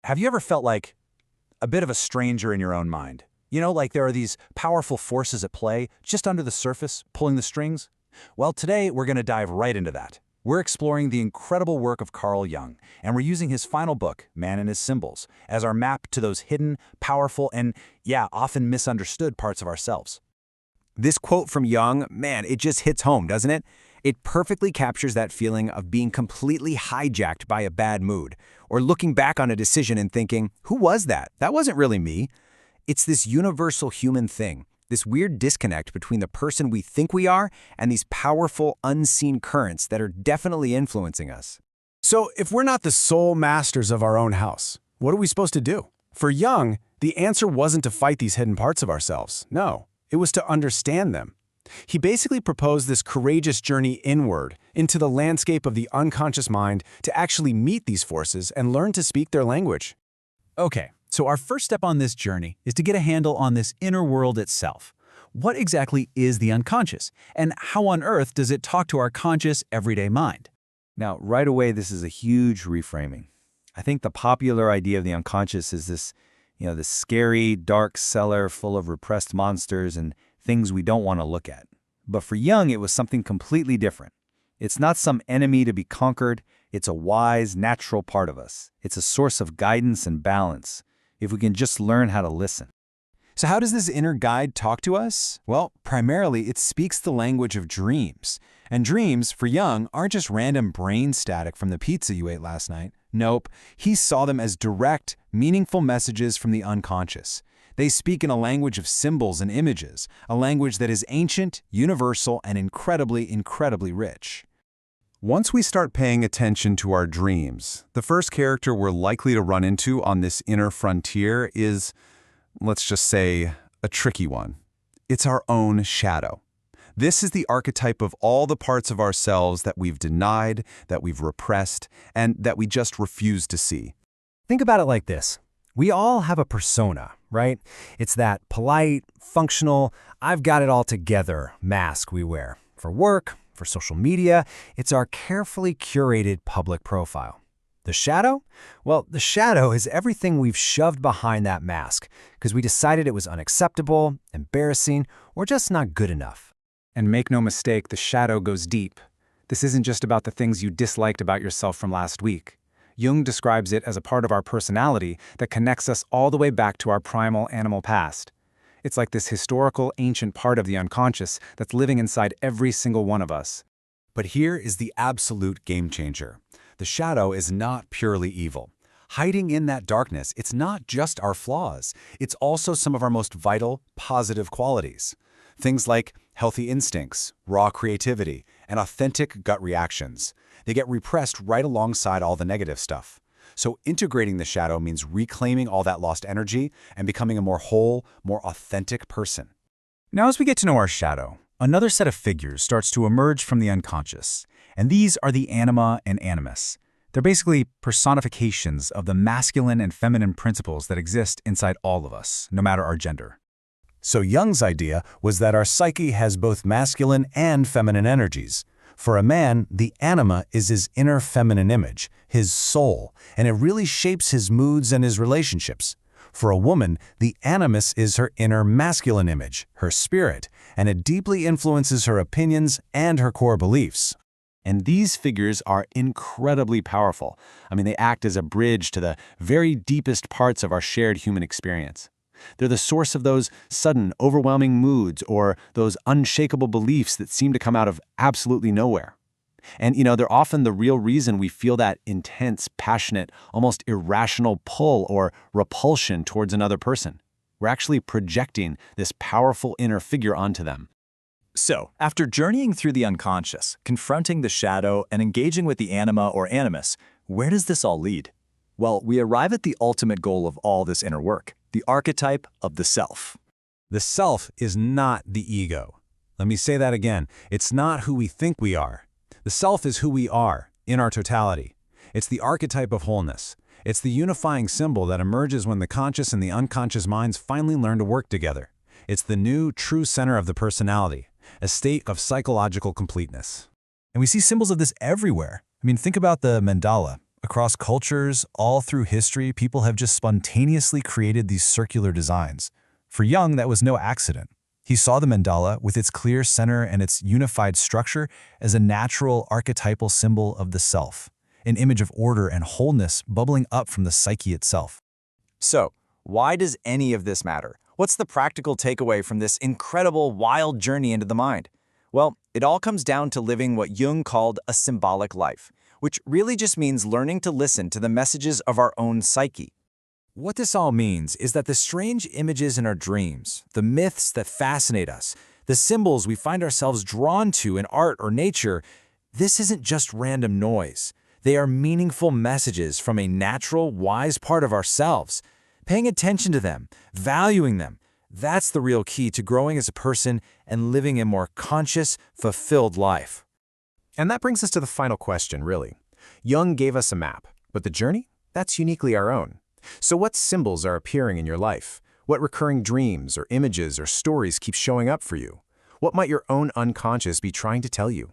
Have you ever felt like a bit of a stranger in your own mind? You know, like there are these powerful forces at play just under the surface, pulling the strings? Well, today we're going to dive right into that. We're exploring the incredible work of Carl Jung, and we're using his final book, Man and His Symbols, as our map to those hidden, powerful, and, yeah, often misunderstood parts of ourselves. This quote from Jung, man, it just hits home, doesn't it? It perfectly captures that feeling of being completely hijacked by a bad mood, or looking back on a decision and thinking, who was that? That wasn't really me. It's this universal human thing, this weird disconnect between the person we think we are and these powerful, unseen currents that are definitely influencing us. So if we're not the sole masters of our own house, what are we supposed to do? For Jung, the answer wasn't to fight these hidden parts of ourselves. No, it was to understand them. He basically proposed this courageous journey inward into the landscape of the unconscious mind to actually meet these forces and learn to speak their language. Okay, so our first step on this journey is to get a handle on this inner world itself. What exactly is the unconscious, and how on earth does it talk to our conscious, everyday mind? Now, right away, this is a huge reframing. I think the popular idea of the unconscious is this scary, dark cellar full of repressed monsters and things we don't want to look at. But for Jung, it was something completely different. It's not some enemy to be conquered. It's a wise, natural part of us. It's a source of guidance and balance, if we can just learn how to listen. So how does this inner guide talk to us? Well, primarily, it speaks the language of dreams. And dreams, for Jung, aren't just random brain static from the pizza you ate last night. Nope, he saw them as direct, meaningful messages from the unconscious. They speak in a language of symbols and images, a language that is ancient, universal, and incredibly, incredibly rich. Once we start paying attention to our dreams, the first character we're likely to run into on this inner frontier is, let's just say, a tricky one. It's our own shadow. This is the archetype of all the parts of ourselves that we've denied, that we've repressed, and that we just refuse to see. Think about it like this. We all have a persona, right? It's that polite, functional, I've got it all together mask we wear. For work, for social media, it's our carefully curated public profile. The shadow? Well, the shadow is everything we've shoved behind that mask because we decided it was unacceptable, embarrassing, or just not good enough. And make no mistake, the shadow goes deep. This isn't just about the things you disliked about yourself from last week. Jung describes it as a part of our personality that connects us all the way back to our primal animal past. It's like this historical, ancient part of the unconscious that's living inside every single one of us. But here is the absolute game changer. The shadow is not purely evil. Hiding in that darkness, it's not just our flaws. It's also some of our most vital, positive qualities. Things like healthy instincts, raw creativity, and authentic gut reactions. They get repressed right alongside all the negative stuff. So integrating the shadow means reclaiming all that lost energy and becoming a more whole, more authentic person. Now, as we get to know our shadow, another set of figures starts to emerge from the unconscious, and these are the Anima and Animus. They're basically personifications of the masculine and feminine principles that exist inside all of us, no matter our gender. So Jung's idea was that our psyche has both masculine and feminine energies. For a man, the anima is his inner feminine image, his soul, and it really shapes his moods and his relationships. For a woman, the animus is her inner masculine image, her spirit, and it deeply influences her opinions and her core beliefs. And these figures are incredibly powerful. They act as a bridge to the very deepest parts of our shared human experience. They're the source of those sudden, overwhelming moods or those unshakable beliefs that seem to come out of absolutely nowhere. And, they're often the real reason we feel that intense, passionate, almost irrational pull or repulsion towards another person. We're actually projecting this powerful inner figure onto them. So, after journeying through the unconscious, confronting the shadow, and engaging with the anima or animus, where does this all lead? Well, we arrive at the ultimate goal of all this inner work, the archetype of the self. The self is not the ego. Let me say that again. It's not who we think we are. The self is who we are, in our totality. It's the archetype of wholeness. It's the unifying symbol that emerges when the conscious and the unconscious minds finally learn to work together. It's the new, true center of the personality, a state of psychological completeness. And we see symbols of this everywhere. Think about the mandala. Across cultures, all through history, people have just spontaneously created these circular designs. For Jung, that was no accident. He saw the mandala, with its clear center and its unified structure, as a natural archetypal symbol of the self, an image of order and wholeness bubbling up from the psyche itself. So, why does any of this matter? What's the practical takeaway from this incredible, wild journey into the mind? Well, it all comes down to living what Jung called a symbolic life, which really just means learning to listen to the messages of our own psyche. What this all means is that the strange images in our dreams, the myths that fascinate us, the symbols we find ourselves drawn to in art or nature, this isn't just random noise. They are meaningful messages from a natural, wise part of ourselves. Paying attention to them, valuing them, that's the real key to growing as a person and living a more conscious, fulfilled life. And that brings us to the final question, really. Jung gave us a map, but the journey? That's uniquely our own. So what symbols are appearing in your life? What recurring dreams or images or stories keep showing up for you? What might your own unconscious be trying to tell you?